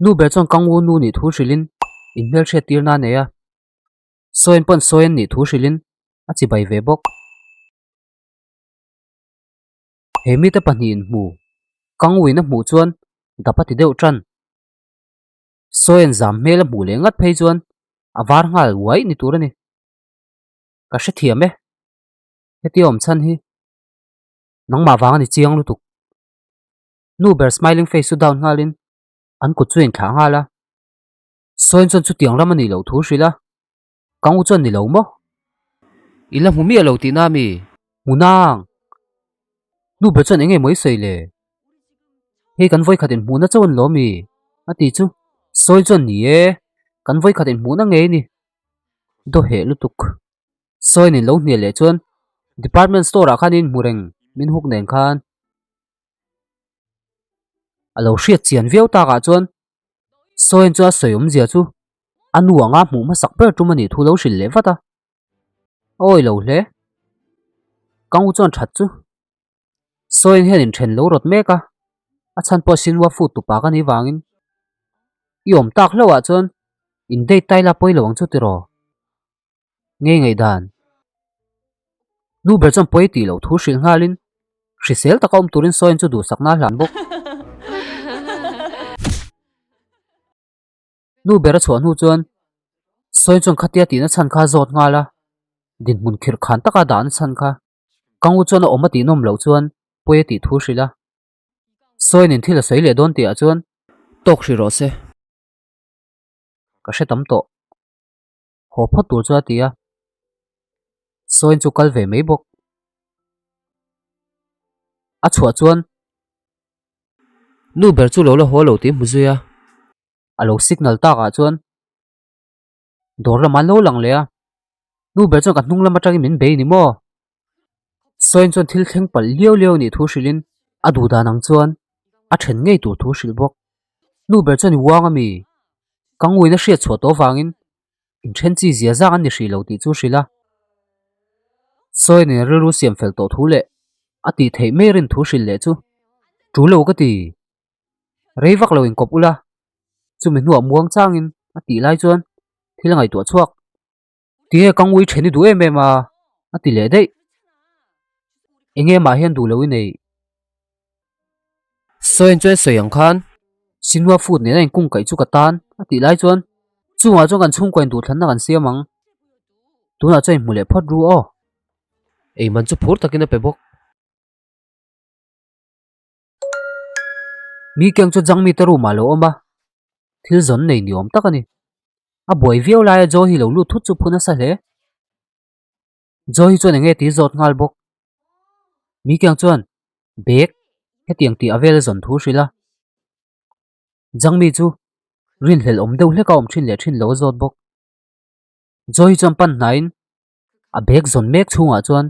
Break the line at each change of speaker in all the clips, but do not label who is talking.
nu ber chon kangwu nu ni thu shilin in mel she tir na neya soin pon soin ni thu shilin a chi bai ve bok hemi te pani in mu kangwi na mu chuan dapati deuh tran soin zam mel mu le ngat phei chuan avar ngal wai ni tur ani ka she thiam e heti om chan hi nangma wang ani chiang lutuk nu ber smiling face su down ngalin an ku chuin thla ngala soin chon chu tiang ram ani lo thu hrila kangwu chon ni lo mo ila mu mi lo ti na mi munang nu ber chon enge moi sei le he kan voi khatin mu na chon lo mi ati chu soin chon ni e kan voi khatin mu na nge ni do he lutuk soin in lo hne le chon department store a khanin mureng min huk nen khan alo hriat chian viau ta ka chuan soin chu a soyom zia chu anu anga mu ma sak per tumani thu lo hril le wata oi lo hle kangwu chon that chu soin hian in then lo rot meka a chan po sinwa fu tu pa ka ni wangin yom tak hlowa chuan in dei taila poi lawang chu tiro nge ngei dan nu ber chon poi ti lo thu hril ngalin hrisel taka om turin soin chu du sakna hlan bok nu ber a chuan hu chuan soin chon khatia ti na chan kha zot ngala din mun khir khan taka dan chan kha kangwu chuan a om ati nom lo chuan poi ti thu hrila soin in thila sei le don ti a chuan tok hri ro se ka hre tam to ho phat tur chu atia soin chu kal ve mei bok a chhuat chuan nu ber chu lo la ho lo ti mu zuya alo signal ta ka chuan dor lama lo lang le a nu ber chu ka hnung lama tang min be ni mo soin chon thil thleng pal liao liao ni thu hrilin a du da nang chuan a then ngei tur thu hril bok nu ber chu ni wang ami kangwi na hriat chhuat to wangin in then chi zia zang an ni hri lo ti chu hrila soin in ru siam fel to thu le ati thei merin thu hril le chu tu lo ka ti reivak lo in kop ula chumi hnuah muang changin ati lai chuan thil ngai tu chuak ti he kangwi theni du em em a ati le dei enge ma hian du lo nei soin choi soyang khan sinwa food ne in kung kai chu ka tan ati lai chuan chunga chong kan chung koin du thlan na kan siamang tuna chai mule phat ru o ei man chu phur takin a pe bok mi kyang chu jangmi taru ma lo oma thil zon nei ni om takani a boi viau lai jo hi lo lu thut chu phuna sa hle jo hi chuan enge ti zot ngal bok mi kyang chuan bek he tiang ti avel zon thu hrila jangmi chu rin hlel om deuh hle ka om thin le thin lo zot bok jo hi chuan pan hnain a bek zon mek chunga chuan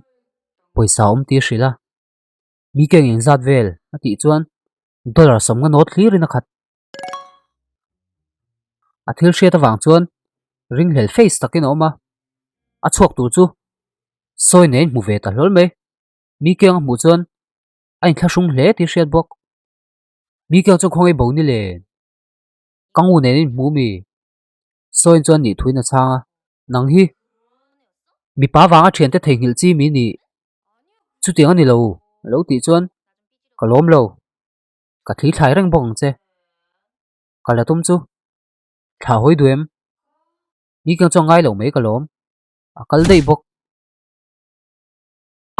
poisa om ti hrila mi kyang in zat vel ati chuan dollar som nga not thlir in a khat a thil hriat awang chuan ring hlel face takin oma a chuak tur chu soi nei mu ve ta hlol mai mi kyang mu chuan a in thla hrung hle ti hriat bok mi kyang chu khongai bo ni le kangwu nen in mu mi soin chuan ni thuina changa nang hi mi pa wanga thian te thei ngil chi mi ni chu tiang ani lo ti chuan kalom lo ka thi thlai reng bong che kala tum chu thla hoi duem mi kyang chong ngai lo mai kalom akal dei bok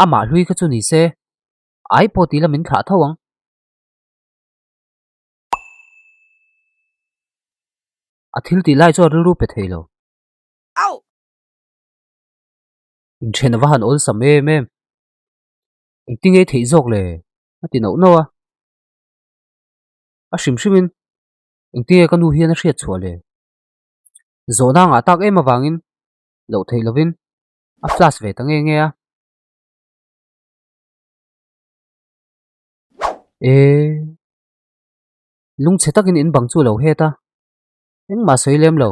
ama hlui kha chu ni se ai po ti la min thla thawang a thil ti lai chu ru pe theilo au in then wa han ol sam em em in tinge thei jok le ati no no a shim shimin in tinge ka nu hian a hriat chhuah le zona nga tak em awangin lo thei lovin a flash ve ta nge a e lung che takin in bang chu lo he ta eng ma soilem lo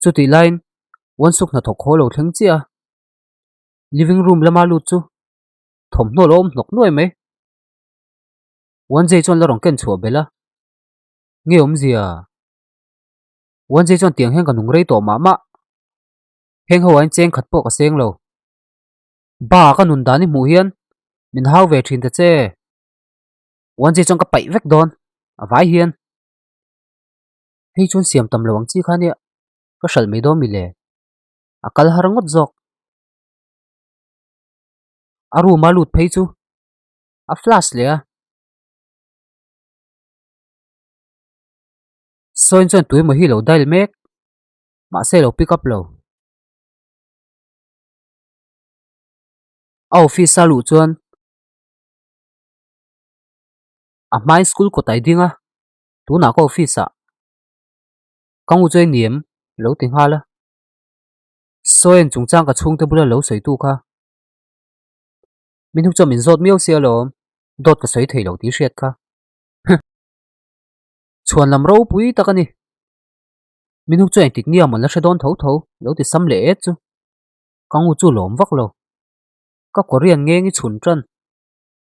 chuti line wan suk na thok kholo thleng chia living room lama lu chu thom no lom nok noi mai wan jei chon la rong ken chhuah bela nghe gì à wan je chon tiang heng ka nung rei to ma ma heng ho an cheng khat po ka seng lo ba ka nun dani mu hian min hau ve thin te che wan je chon ka pai vek don a vai hian hei chon siam tam lo ang chi kha ne ka shal me do mi le a kal har ngot jok aru ma lut phei chu a flash le a soin chon tui mo hi lo dail mek ma se lo pick up lo a office salu chuan a mai school ko tai dinga tu na ko office a kang u choi niem lo ting hala soin chung chang ka chung te bula lo soi tu kha min hu chom min zot miau sia lo dot ka soi thei lo ti hriat kha chuan lam ro pui takani min hu choi tik ni amon la shadon tho tho lo ti sam le e chu kang u chu lom vak lo ka korean nge ngi chun tran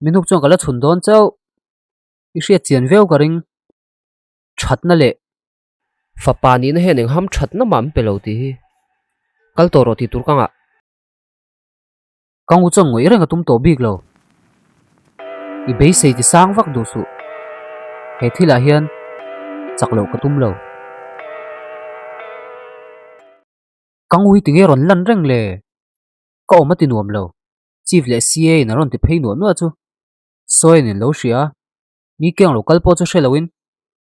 min hu chong kala chun don chau i hriat chian veu ka ring that na le fa pa ni na hen eng ham that na mam pe lo ti hi kal to ro ti tur kanga kang u chong ngoi renga tum to big lo i be sei ti sang vak du su he thila hian chak lo ka tum lo kang ui tinge ron lan reng le ka oma ti nuam lo chief le ca na ron ti phei no no chu soin in lo hria mi keng lo kal po chu shelowin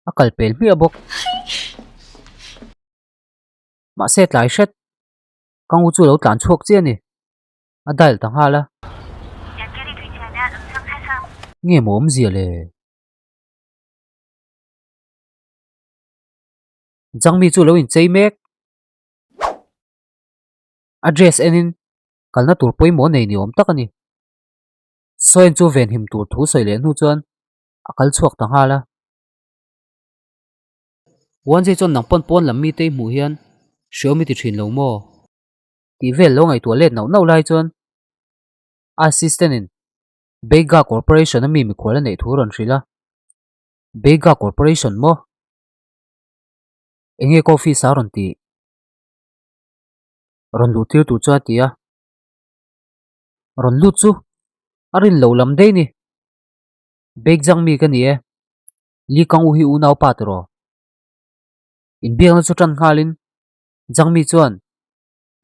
a kal pel mi abok ma set lai shet kang u chu lo tlan chuak che ni a dal tang hala nghe mồm gì le jang mi chu lo in chei mek address enin kalna tur poi mo nei ni om takani soin chu ven him tur thu soi len hu chuan akal chuak tang hala wan je chon nang pon pon lam mi te mu hian xiaomi ti thin lo mo ti vel lo ngai to let nau nau lai chuan assistant in Bega Corporation mi mi khwala nei thu ron hrila Bega Corporation mo enge coffee sa ron ti ron lu tir tu cha tia ron lu chu arin lo lam dei ni beg jang mi ka ni e li kang u hi u nau pa tro in biang chu tran halin jang mi chuan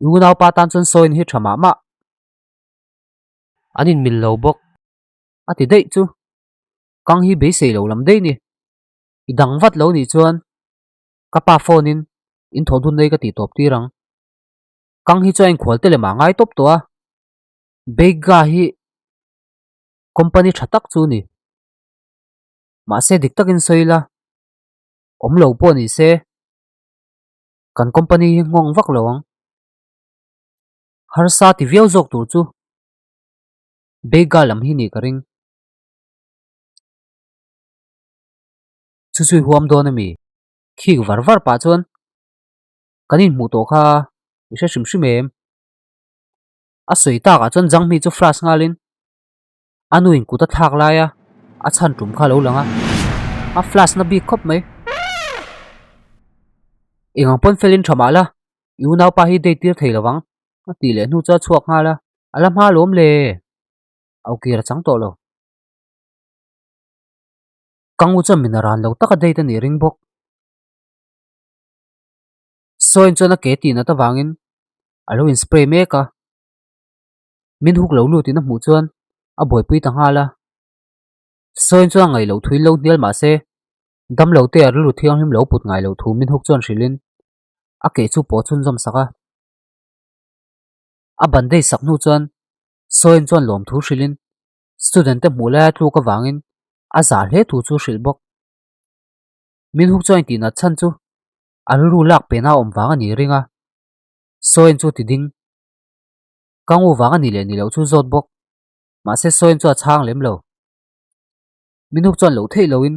u nau pa tan chon soin hi thama ma anin mil lo bok ati dei chu kang hi be sei lo lam dei ni idang vat lo ni chuan kapa phone in thodun nei ka ti top ti rang kang hi chuan khwal tele ma ngai top to a Bega hi company thatak chu ni ma se dik takin soila om lo po ni se kan company hi ngong vak lo ang har sa ti viau jok tur chu Bega lam hi ni ka ring chu chui huam do na mi khi var var pa chuan kanin mu to kha isha shim shim em a soi ta ka chuan jang mi chu flash ngalin anu in kuta thak la ya a chan tum kha lo langa a flash na bi khop mai ingang pon felin thama la yu nau pa hi de tir thei lawang a ti le nu cha chuak nga la alam ha lom le au kira chang to lo kang u cham minaran lo taka de ta ni ring bok soin chona ke ti na ta wangin alo in spray meka min huk lo lu ti na mu chuan a boi pui ta hala soin chona ngai lo thui lo nial ma se dam lo te ar lu thiang him lo put ngai lo thu min huk chon shilin a ke chu po chun jom saka a ban dei sak nu chuan soin chuan lom thu shilin student te mu la tu ka wangin a za hle tu chu shil bok min huk choin ti na chan chu al ru lak pe na om wanga ni ringa soin chu ti ding kang u wanga ni le ni lo chu zot bok ma se soin chu a chang lem lo min huk chon lo thei lo in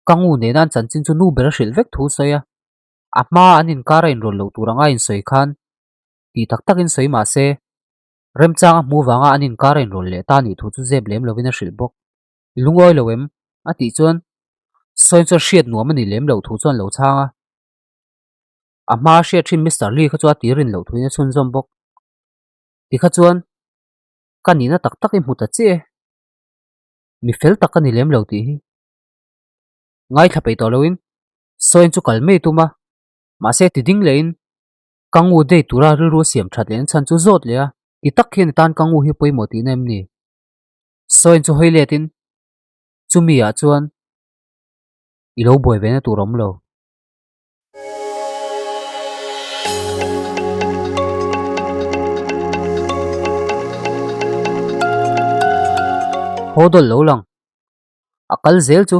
kang u ne nan chan chin chu nu ber shil vek thu soya a ma anin kara in rol lo turanga in soi khan ti tak tak in soi ma se rem chang mu wanga anin kara in rol le ta ni thu chu zeb lem lovina shil bok lungoi loem ati chuan Soin cho shiat nuam ani lem lo thu chuan lo changa ama shiat thin Mr. Lee kha chuan tirin lo thuina chun zom bok ti kha chuan kanina tak tak i hmuta che mi fel tak ani lem lo ti hi ngai thapei to loin soin chu kalmei tuma ma se ti ding lein kangu dei tura ru ru siam that len chan chu zot le a ti tak khen tan kangu hi poimo ti nem ni soin chu hoiletin chumi a chuan i lo boi ve na turom lo hodol lo lang akal zel chu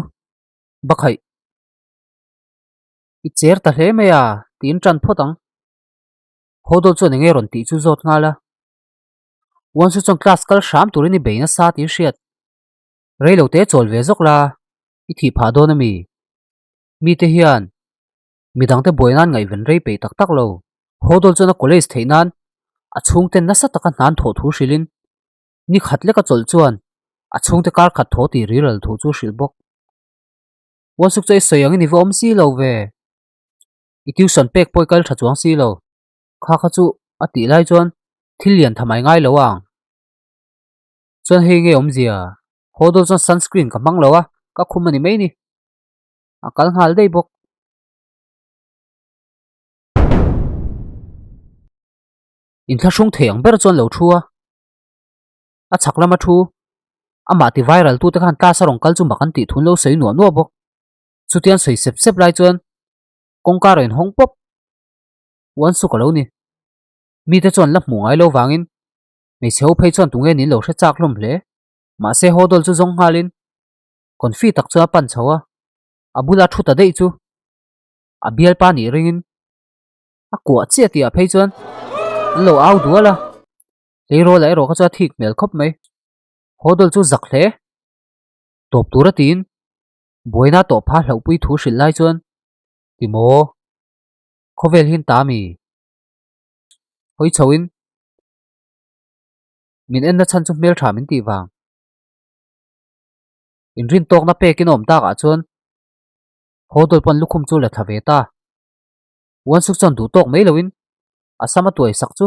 bakhai i cher ta hle me ya tin tran photang hodol chu nge ron ti chu zot nga la wan su chong class kal sham turini beina sa ti hriat reilo te chol ve zok la i thi pha do na mi te hian midang te boinan ngai ven rei pe tak tak lo hodol chu na college theinan a chung ten na sa taka nan tho thu shilin ni khat le ka chol chuan a chung te kar khat tho ti riral thu chu shil bok wan suk chei soyang ni vom si lo ve i tuition pek poi kal tha chuang si lo kha kha chu a ti lai chuan thil lian thamai ngai lo ang chuan hei nge om zia hodol chuan sunscreen ka mang lo a ka khum ani mai ni a kal ngal dei bok in thla hrung thei ang ber chuan lo thua a chak lama thu ama ti viral tu te khan ta sarong kal chu makan ti thun lo sei nuam nuam bok chutian soi sep sep lai chuan kongkar in hong pop wan su ka lo ni mi te chuan la hmu ngai lo wangin me seu phei chuan tunge nin lo hre chak hlom hle ma se hodol chu zong halin konfi tak chu pan chawa abula thu ta dei chu a bial pa ni ringin a kwa che ti a phei chuan lo au duala leiro lai ro ka cha thik mel khop mai hodol chu zak hle top tura tin boina to pha hlo pui thu shil lai chuan ti mo khovel hin ta mi hoi chawin min en na chan chu mel tha min ti wang in rin tok na pekin om ta ka chuan hodol pon lukhum chu la thave ta wan suk chan du tok mai loin asama tuai sak chu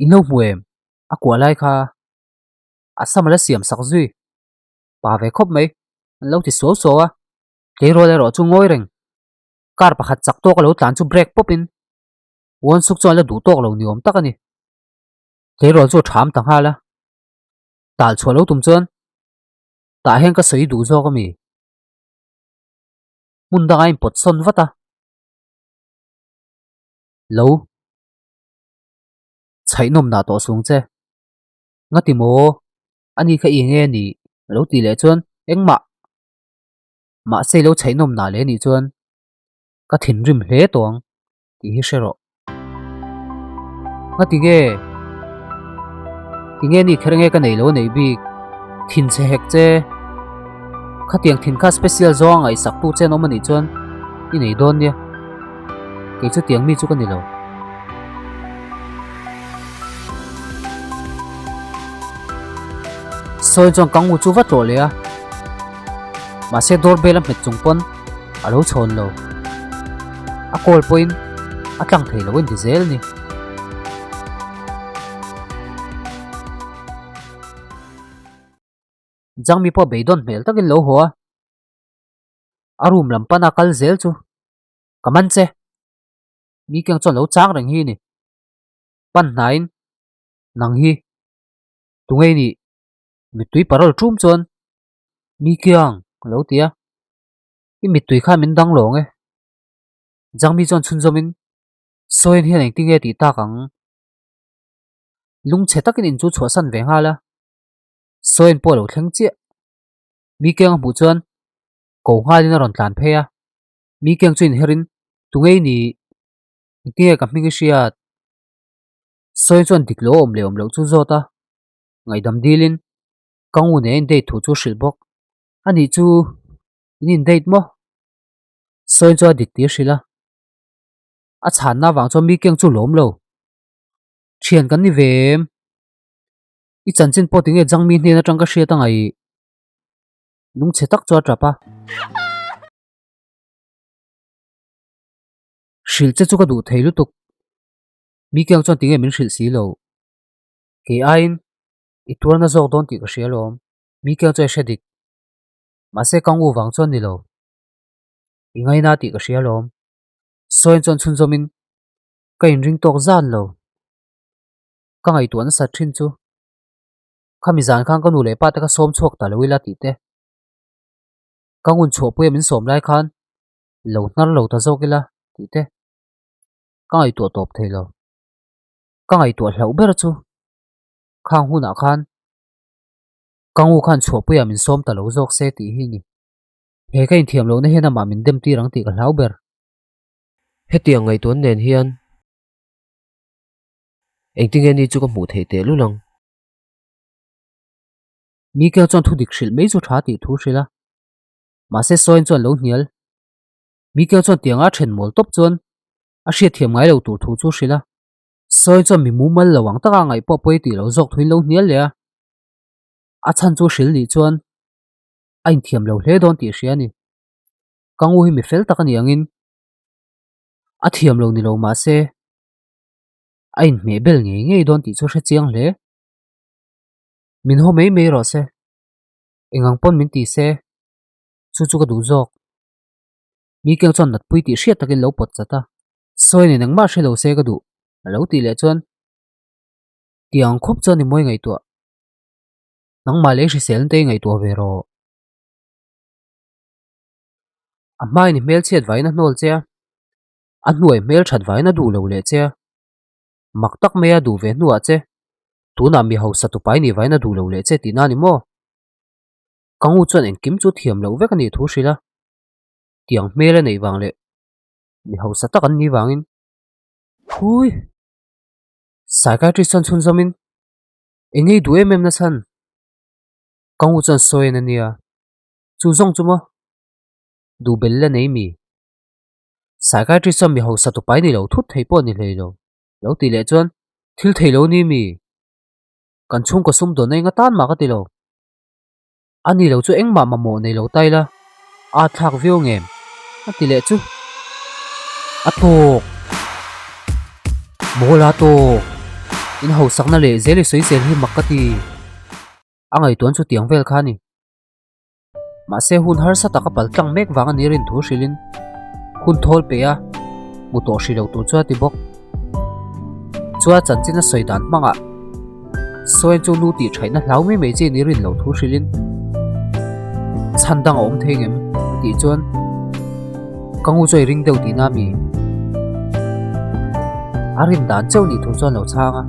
ino muem a kwa lai kha asama la siam sak zui pa ve khop mai lo ti so so a le ro chu ngoi reng kar pakhat chak tok lo tlan chu break popin wan suk chuan la du tok lo ni om tak ani le ro chu tham tang hala tal chho lo tum chuan ta hen ka soi du zo ka mi mun da ngain pot son vata lo chai nom na to sung che ngati mo ani kha i nge ni lo ti le chuan engma ma sei lo chai nom na le ni chuan ka thin rim hle tawng ti hi shero ngati ge ti nge ni kherenge ka nei lo nei bi thin che hek che khatiang thin kha special zong ai sak tu chen omani chuan i nei don nia ke chu tiang mi chu ka ni lo soi chong kang u chu va to le a ma se doorbell met chung pon alo chon lo a call point a tlang thei lo in diesel ni jangmi po beidon mel takin lo ho a room lam pana kal zel chu kaman che mi kyang chon lo chang reng hi ni pan nain nang hi tungei ni mi tui parol tum chon mi kyang lo tia i mi tui kha min dang lo nge jangmi chon chun zomin soin hian eng tinge ti ta kang lung che takin in chu chho san ve nga la soin po lo thleng che mi kyang mu chuan ko ngalin ron tlan phe a mi kyang chuin herin tungei ni tinge ka hming hriat soi chuan diklo om lo chu zota ngai dam dilin kangu ne in dei thu chu shil bok ani chu inin date mo soi chu dik ti hrila a chan na wang chu mi kyang chu lom lo thian kan ni vem i chan chin po tinge jangmi hne na tang ka hriat angai nung che tak cho trapa shil che chu ka du thei lu tuk mi kyang chon tinge min shil si lo ke ain I tur na zok don ti ka hrialom mi kyang choi shedik ma se kang u wang chon ni lo I ngai na ti ka hrialom soin chon chun zomin ka in ring tok zan lo ka ngai tu na sa thin chu khami zan khang ka nu le pa ta ka som chok ta lo ila ti te kang un chho pu min som lai khan lo nar lo ta zokila ti te ka ngai tu top thei lo ka ngai tu hlau ber chu khang hu na khan kang u khan chho pu ya min som ta lo zok se ti hi ni he ka in thiam lo na hena ma min dem ti rang ti ka hlau ber he tiang ngai ton nen hian eng ting ani chu ka mu thei te lu lang mi kyang chon thu dik hril mei chu tha ti thu hrila ma se soin chon lo hnial mi kyang chon tianga then mol top chon a hriat thiam ngai lo tur thu chu hrila soin chon mi mu mal lawang taka ngai po poi ti lo zok thui lo hnial le a chan chu hril ni chuan a in thiam lo hle don ti hria ni kang u hi mi fel tak ani angin a thiam lo ni lo ma se a in me bel nge nge don ti chu hre chiang hle min ho mei mei ro se engang pon min ti se chu chu ka du zok mi kyang chon nat pui ti hriat takin lo pot chata soi ni nangma hre lo se ka du lo ti le chuan tiang khop chon ni moi ngai tu nang ma le hri sel te ngai tu ve ro a mai ni mel chet vai na hnol che a hnuai mel that vai na du lo le che mak tak me a du ve hnuah che tu na mi ho sa tu pai ni vai na du lo le che ti na ni mo kang u chuan en kim chu thiam lo vek ani thu hrila tiang mel a nei wang le mi ho sa tak an ni wangin hui psychiatrist chon chun zomin engei du em na chan kang u chuan soin ania chu zong chu mo du bel la nei mi psychiatrist chon mi ho sa tu pai ni lo thut thei po ni hlei lo ti le chuan thil thei lo ni mi kan chung ko sum do nei nga tan ma ka ti lo ani lo chu engma ma mo nei lo tai la a thak view ngem a ti le chu a tok mola to in ho sakna le zeli soi sel hi makati angai tuan chu tiang vel khani ma se hun har sa taka pal tlang mek wang ani rin thu hrilin hun thol pe a mu to hri lo tu chu ti bok chua chan china soidan manga soin chu nu ti thaina hlau mi me chi ni rin lo thu hrilin chandang om thengem ti chuan kangu choi ring deuh ti na mi arin dan chau ni thu chuan lo changa